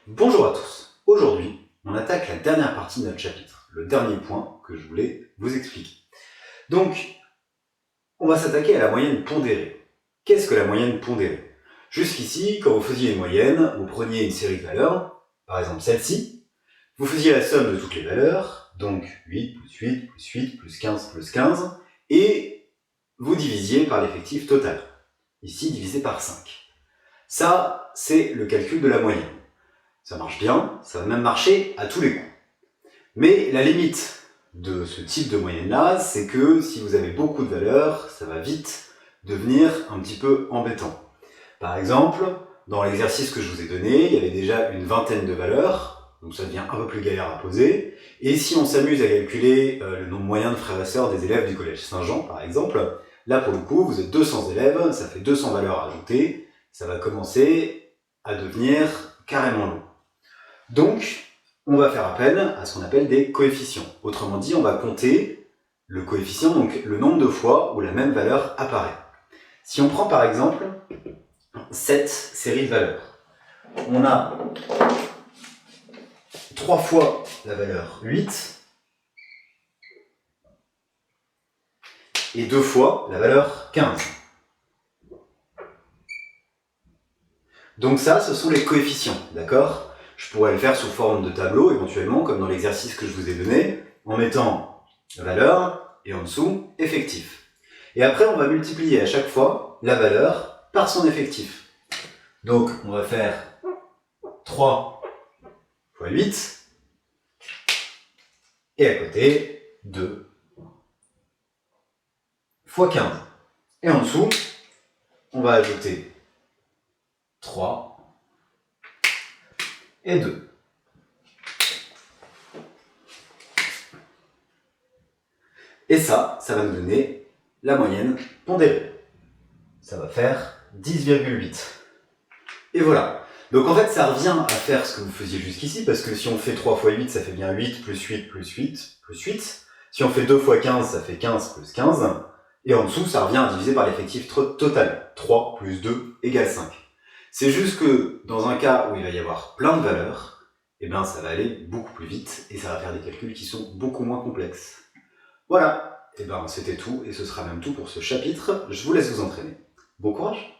Bonjour à tous. Aujourd'hui, on attaque la dernière partie de notre chapitre, le dernier point que je voulais vous expliquer. Donc, on va s'attaquer à la moyenne pondérée. Qu'est-ce que la moyenne pondérée? Jusqu'ici, quand vous faisiez une moyenne, vous preniez une série de valeurs, par exemple celle-ci, vous faisiez la somme de toutes les valeurs, donc 8 plus 8 plus 8 plus 15, et vous divisiez par l'effectif total, ici divisé par 5. Ça, c'est le calcul de la moyenne. Ça marche bien, ça va même marcher à tous les coups. Mais la limite de ce type de moyenne-là, c'est que si vous avez beaucoup de valeurs, ça va vite devenir un petit peu embêtant. Par exemple, dans l'exercice que je vous ai donné, il y avait déjà une vingtaine de valeurs, donc ça devient un peu plus galère à poser. Et si on s'amuse à calculer le nombre moyen de frères et sœurs des élèves du collège Saint-Jean, par exemple, là pour le coup, vous êtes 200 élèves, ça fait 200 valeurs à ajouter, ça va commencer à devenir carrément long. Donc, on va faire appel à ce qu'on appelle des coefficients. Autrement dit, on va compter le coefficient, donc le nombre de fois où la même valeur apparaît. Si on prend par exemple cette série de valeurs, on a 3 fois la valeur 8 et 2 fois la valeur 15. Donc ça, ce sont les coefficients, d'accord ? Je pourrais le faire sous forme de tableau, éventuellement, comme dans l'exercice que je vous ai donné, en mettant valeur et en dessous, effectif. Et après, on va multiplier à chaque fois la valeur par son effectif. Donc, on va faire 3 fois 8, et à côté, 2 fois 15. Et en dessous, on va ajouter 3 et 2. Et ça va nous donner la moyenne pondérée. Ça va faire 10,8. Et voilà. Donc en fait, ça revient à faire ce que vous faisiez jusqu'ici, parce que si on fait 3 fois 8, ça fait bien 8 plus 8 plus 8 plus 8. Si on fait 2 fois 15, ça fait 15 plus 15. Et en dessous, ça revient à diviser par l'effectif total. 3 plus 2 égale 5. C'est juste que dans un cas où il va y avoir plein de valeurs, eh ben ça va aller beaucoup plus vite et ça va faire des calculs qui sont beaucoup moins complexes. Voilà, et ben c'était tout et ce sera même tout pour ce chapitre. Je vous laisse vous entraîner. Bon courage!